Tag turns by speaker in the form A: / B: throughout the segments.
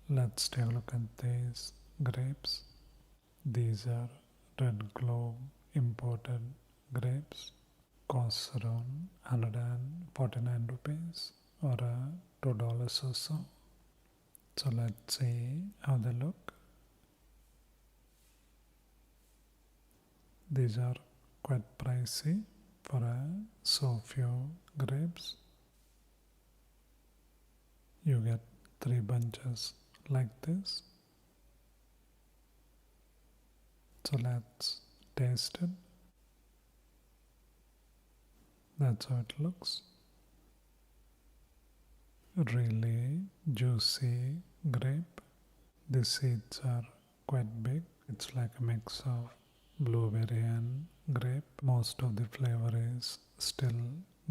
A: Let's take a look at these grapes. These are Red Globe imported grapes. Costs around 149 rupees or $2 or so. So let's see how they look. These are quite pricey for so few grapes. You get 3 bunches like this. So let's taste it. That's how it looks. Really juicy grape. The seeds are quite big. It's like a mix of blueberry and grape. Most of the flavor is still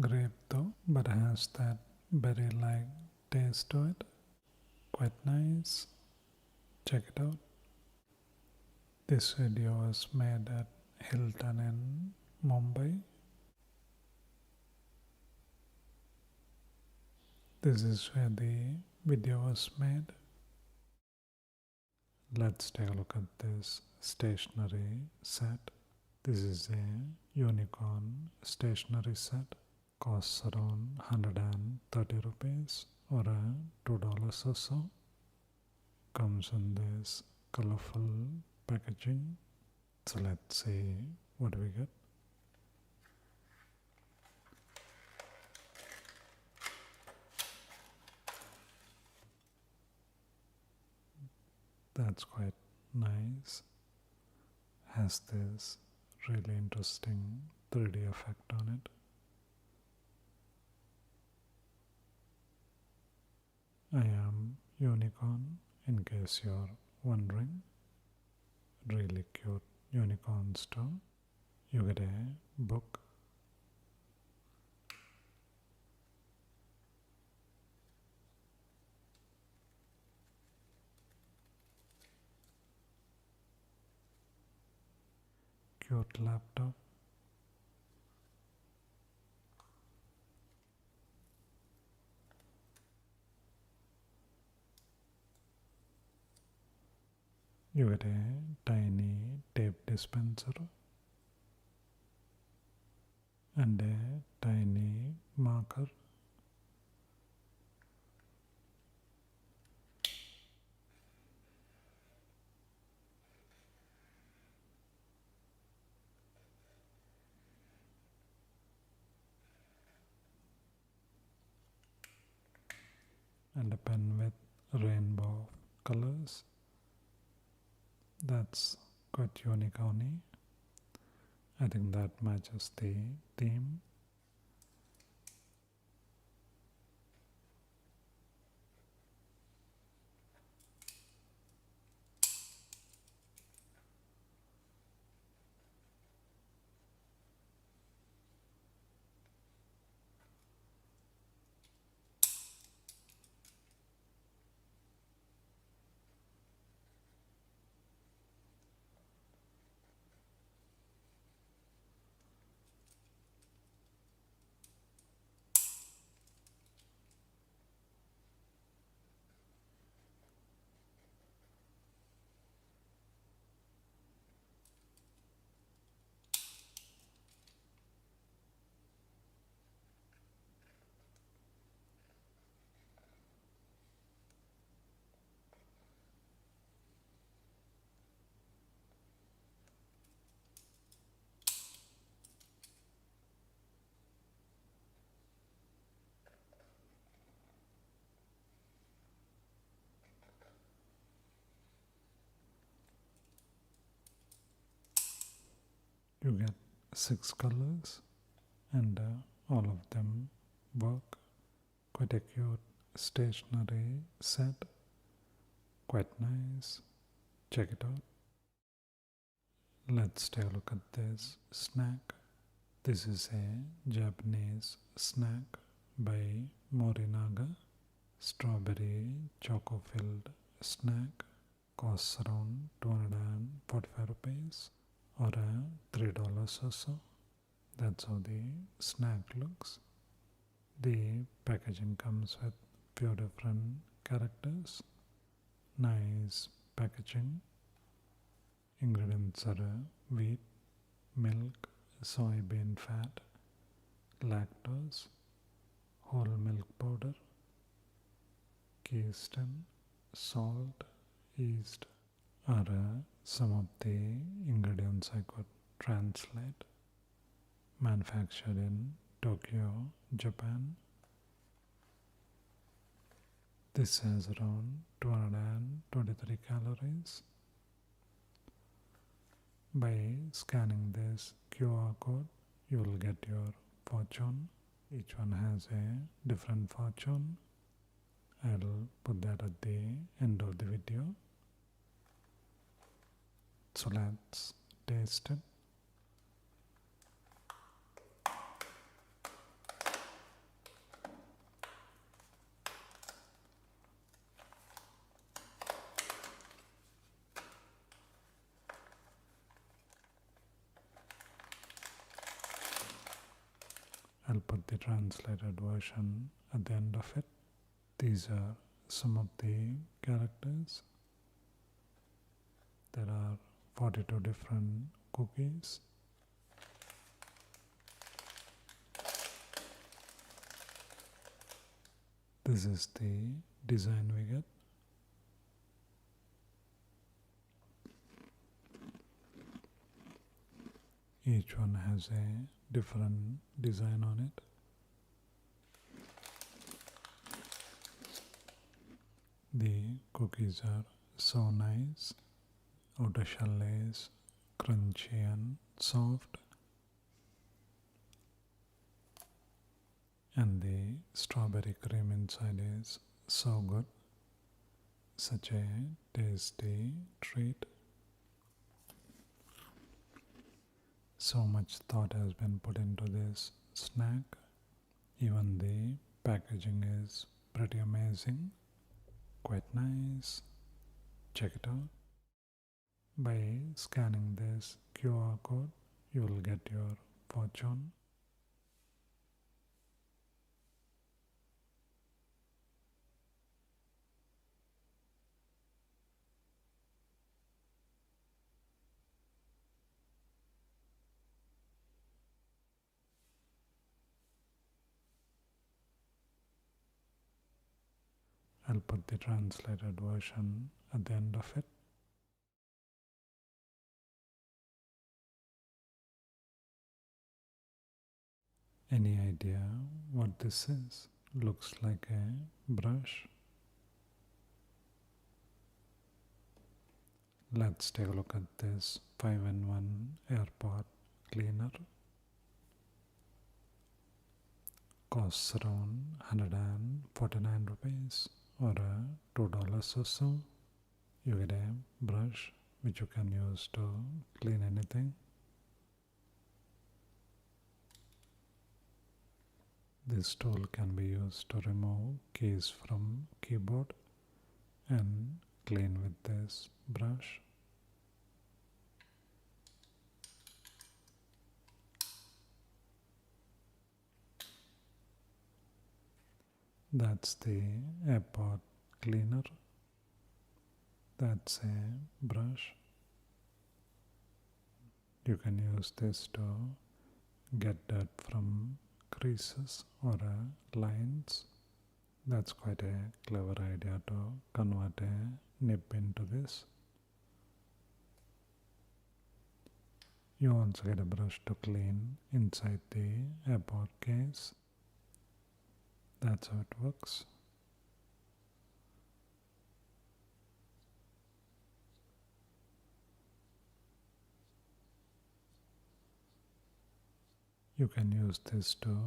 A: grape though, but has that berry-like taste to it. Quite nice. Check it out. This video was made at Hilton in Mumbai. This is where the video was made. Let's take a look at this stationery set. This is a unicorn stationery set. Costs around 130 rupees or $2 or so. Comes in this colorful packaging. So let's see what we get. That's quite nice. Has this really interesting 3D effect on it. I am Unicorn, in case you're wondering. Really cute unicorn store. You get a book. Cute laptop. You get a tiny tape dispenser and a tiny marker. And a pen with rainbow colors. That's quite unique, only. I think that matches the theme. You get 6 colors and all of them work. Quite a cute stationery set. Quite nice. Check it out. Let's take a look at this snack. This is a Japanese snack by Morinaga. Strawberry choco-filled snack. Costs around 245 rupees or $3 or so. That's how the snack looks. The packaging comes with few different characters. nice packaging. Ingredients are wheat, milk, soybean fat, lactose, whole milk powder, keystone, salt, yeast are some of the ingredients I could translate. Manufactured in Tokyo, Japan. This has around 223 calories. By scanning this QR code, you will get your fortune. Each one has a different fortune. I'll put that at the end of the video. So let's taste it. I'll put the translated version at the end of it. These are some of the characters. There are 42 different cookies. This is the design we get. Each one has a different design on it. The cookies are so nice. Outer shell is crunchy and soft. And the strawberry cream inside is so good. Such a tasty treat. So much thought has been put into this snack. Even the packaging is pretty amazing. Quite nice. Check it out. By scanning this QR code, you will get your fortune. I'll put the translated version at the end of it. Any idea what this is? Looks like a brush. Let's take a look at this 5-in-1 AirPod cleaner. Costs around 149 rupees or $2 or so. You get a brush which you can use to clean anything. This tool can be used to remove keys from keyboard and clean with this brush. That's the AirPod cleaner. That's a brush. You can use this to get dirt from creases or lines. That's quite a clever idea to convert a nib into this. You also get a brush to clean inside the AirPod case. That's how it works. You can use this to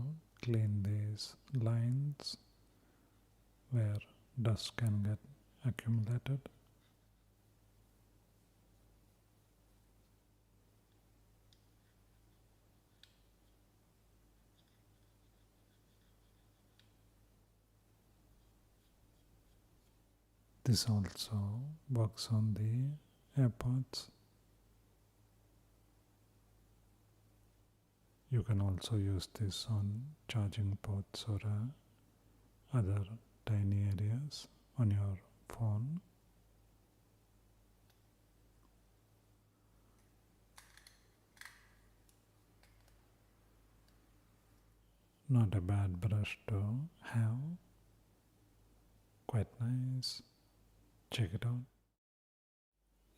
A: clean these lines where dust can get accumulated. This also works on the AirPods. You can also use this on charging ports or other tiny areas on your phone. Not a bad brush to have. Quite nice. Check it out.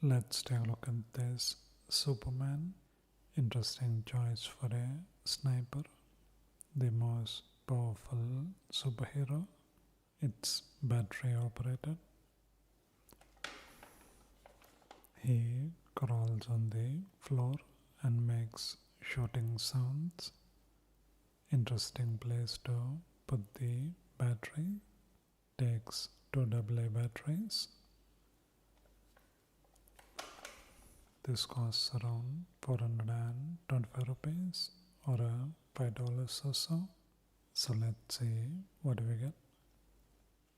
A: Let's take a look at this Superman. Interesting choice for a sniper. The most powerful superhero. It's battery operated. He crawls on the floor and makes shooting sounds. Interesting place to put the battery. Takes 2 AA batteries. This costs around 425 rupees or $5 or so. So let's see what we get.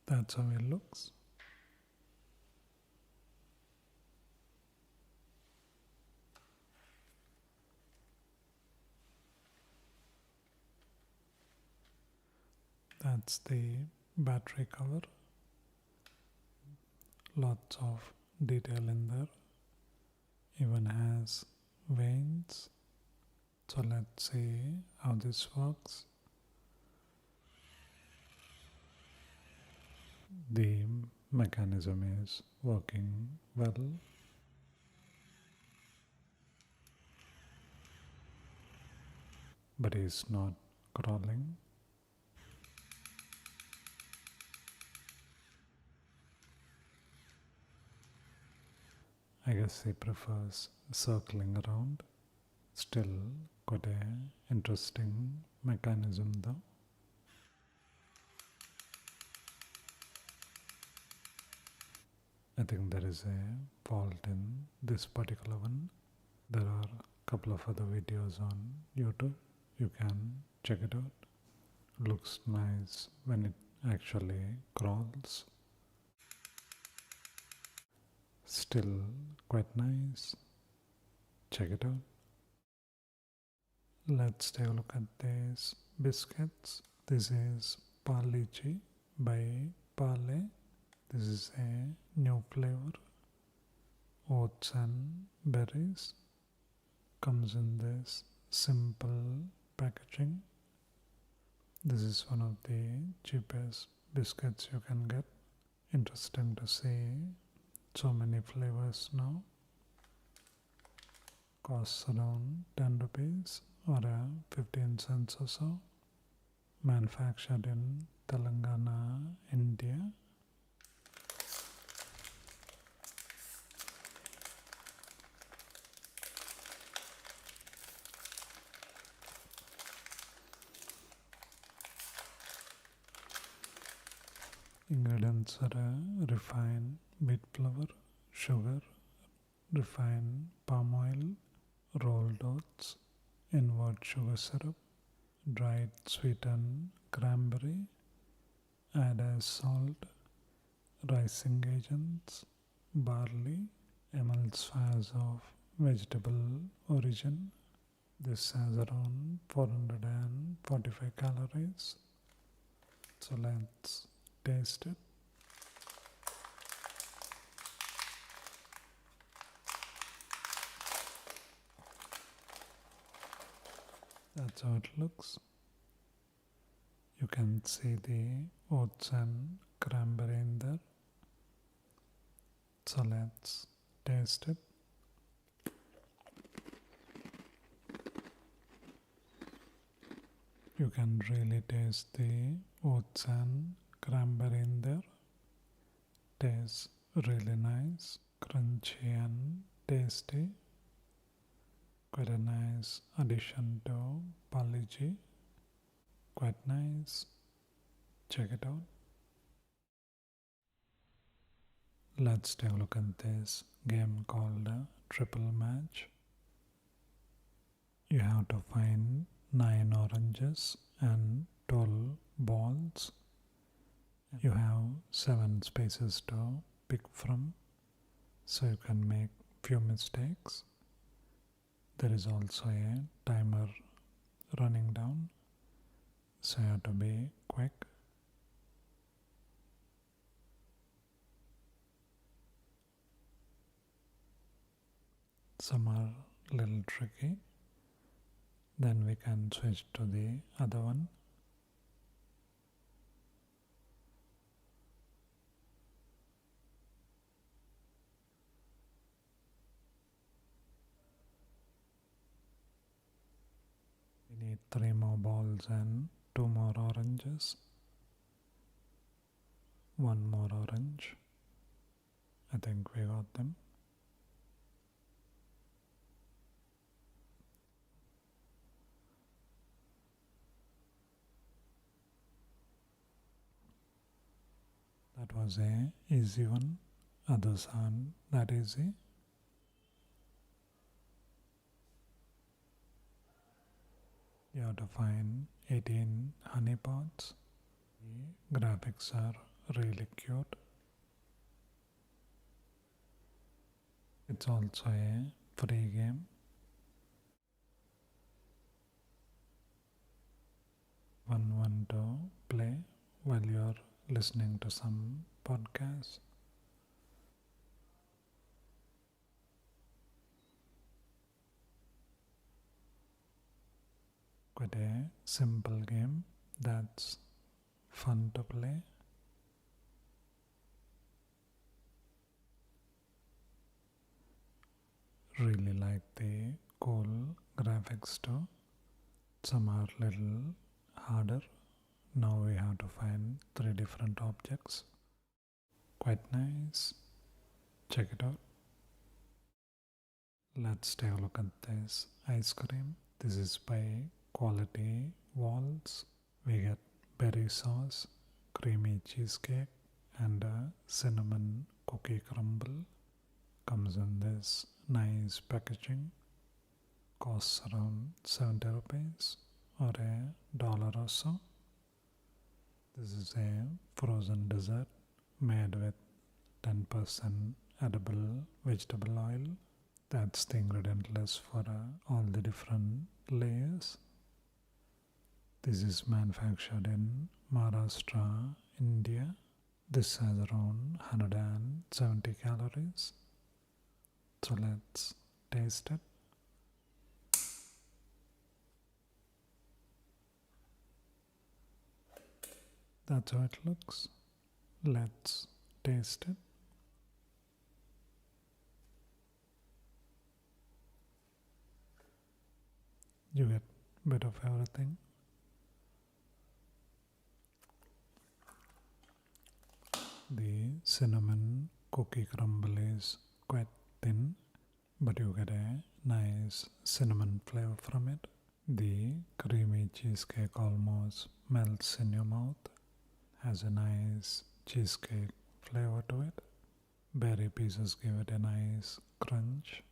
A: That's how it looks. That's the battery cover. Lots of detail in there. Even has veins. So let's see how this works. The mechanism is working well. But it's not crawling. I guess he prefers circling around. Still quite a interesting mechanism though. I think there is a fault in this particular one. There are a couple of other videos on YouTube. You can check it out. Looks nice when it actually crawls. Still quite nice. Check it out. Let's take a look at these biscuits. This is Parle by Parle. This is a new flavor. Oats and berries. Comes in this simple packaging. This is one of the cheapest biscuits you can get. Interesting to see so many flavors now. Costs around 10 rupees or 15 cents or so. Manufactured in Telangana, India. Ingredients are refined wheat flour, sugar, refined palm oil, rolled oats, inward sugar syrup, dried sweetened cranberry, add as salt, rising agents, barley, emulsifiers of vegetable origin. This has around 445 calories. So let's taste it. That's how it looks. You can see the oats and cranberry in there. So let's taste it. You can really taste the oats and cranberry in there. Tastes really nice, crunchy and tasty. Quite a nice addition to Parle. Quite nice. Check it out. Let's take a look at this game called Triple Match. You have to find 9 oranges and 12 balls. You have 7 spaces to pick from, so you can make few mistakes. There is also a timer running down, so you have to be quick. Some are a little tricky. Then we can switch to the other one. need 3 more balls and 2 more oranges. 1 more orange. I think we got them. That was a easy one. Others aren't that easy. You have to find 18 honey pots. The graphics are really cute. It's also a free game. One to play while you're listening to some podcast. Quite a simple game that's fun to play. Really like the cool graphics too. Some are little harder. Now we have to find 3 different objects. Quite nice. Check it out. Let's take a look at this ice cream. This is by Kwality Walls. We get berry sauce, creamy cheesecake, and a cinnamon cookie crumble. Comes in this nice packaging. Costs around 70 rupees or $1 or so. This is a frozen dessert made with 10% edible vegetable oil. That's the ingredient list for all the different layers. This is manufactured in Maharashtra, India. This has around 170 calories. So let's taste it. That's how it looks. Let's taste it. You get a bit of everything. The cinnamon cookie crumble is quite thin, but you get a nice cinnamon flavor from it. The creamy cheesecake almost melts in your mouth. Has a nice cheesecake flavor to it. Berry pieces give it a nice crunch.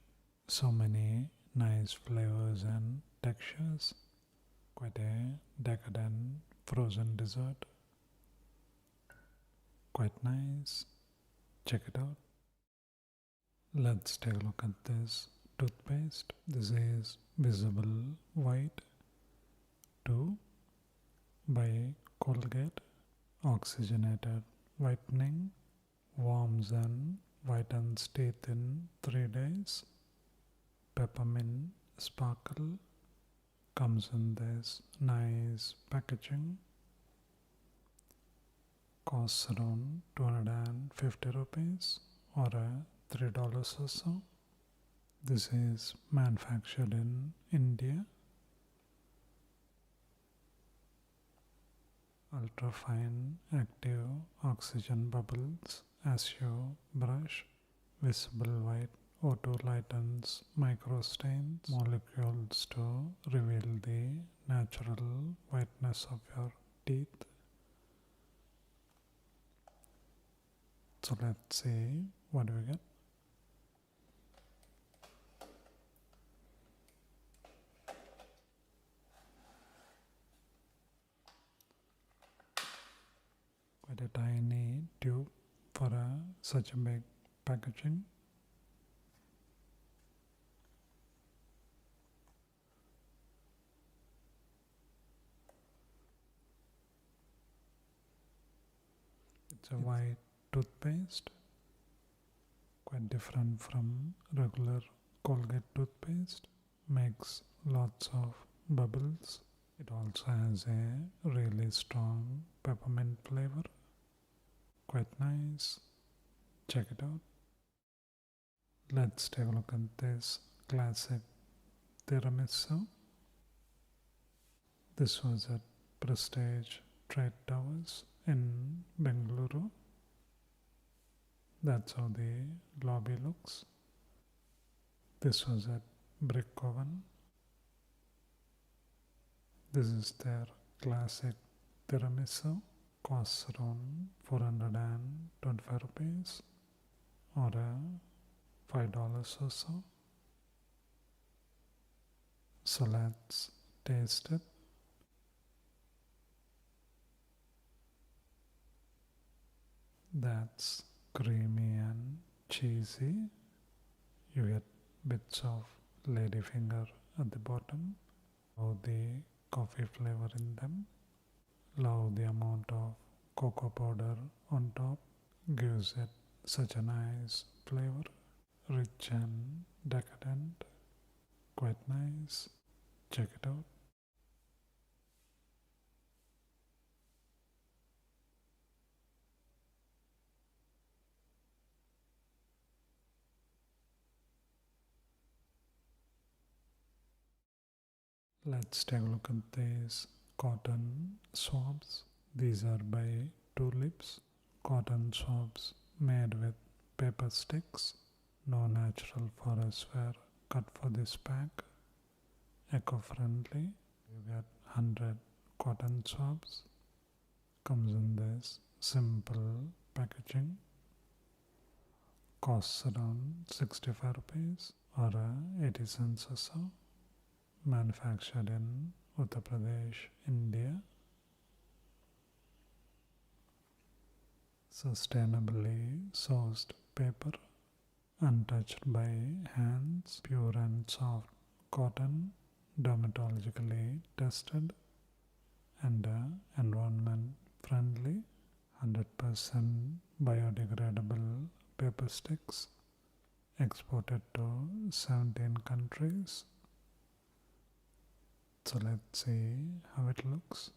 A: So many nice flavors and textures. Quite a decadent frozen dessert. Quite nice. Check it out. Let's take a look at this toothpaste. This is Visible White 2 by Colgate. Oxygenated whitening. Warms and whitens teeth in 3 days. Peppermint sparkle. Comes in this nice packaging. Costs around 250 rupees or $3 or so. This is manufactured in India. Ultrafine active oxygen bubbles as you brush. Visible white O2 lightens microstains molecules to reveal the natural whiteness of your teeth. So let's see what do we get. Quite a tiny tube for such a big packaging. It's a white toothpaste, quite different from regular Colgate toothpaste, makes lots of bubbles. It also has a really strong peppermint flavor, quite nice. Check it out. Let's take a look at this classic tiramisu. This was at Prestige Trade Towers in Bengaluru. That's how the lobby looks. This was at Brik Oven. This is their classic Tiramisu. Costs around 425 rupees or $5 or so. So let's taste it. That's creamy and cheesy. You get bits of ladyfinger at the bottom. Love the coffee flavor in them. Love the amount of cocoa powder on top. Gives it such a nice flavor. Rich and decadent. Quite nice. Check it out. Let's take a look at these cotton swabs. These are by Tulips. Cotton swabs made with paper sticks. No natural forest were cut for this pack. Eco-friendly. You get 100 cotton swabs. Comes in this simple packaging. Costs around 65 rupees or 80 cents or so. Manufactured in Uttar Pradesh, India. Sustainably sourced paper, untouched by hands, pure and soft cotton, dermatologically tested, and environment friendly, 100% biodegradable paper sticks, exported to 17 countries. So let's see how it looks.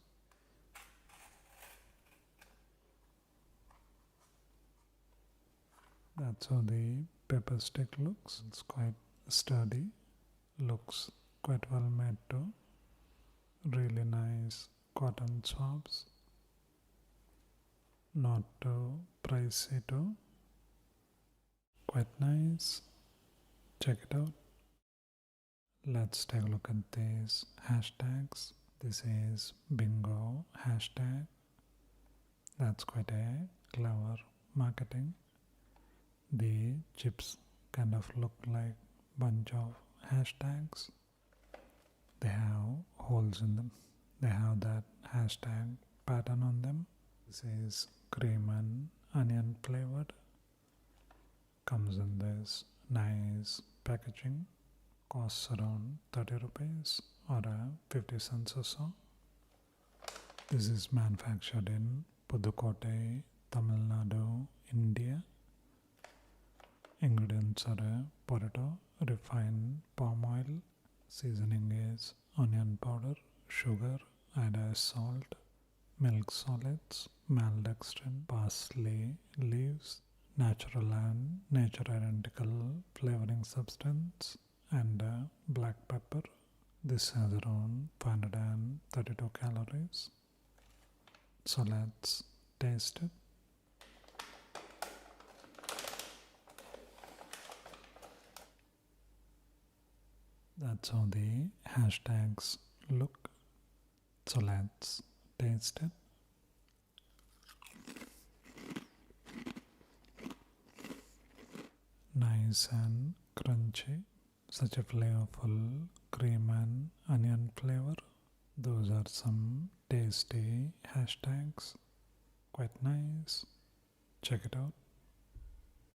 A: That's how the paper stick looks. It's quite sturdy. Looks quite well made too. Really nice cotton swabs. Not too pricey too. Quite nice. Check it out. Let's take a look at these hashtags. This is bingo hashtag. That's quite a clever marketing. The chips kind of look like bunch of hashtags. They have holes in them. They have that hashtag pattern on them. This is cream and onion flavored. Comes in this nice packaging. Costs around 30 rupees or 50 cents or so. This is manufactured in Pudukkottai, Tamil Nadu, India. Ingredients are potato, refined palm oil. Seasoning is onion powder, sugar, iodized salt, milk solids, maltodextrin, parsley leaves, natural and nature identical flavoring substance, and black pepper. This has around 532 calories. So let's taste it. That's how the hashtags look. So let's taste it. Nice and crunchy. Such a flavorful cream and onion flavor. Those are some tasty hashtags. Quite nice. Check it out.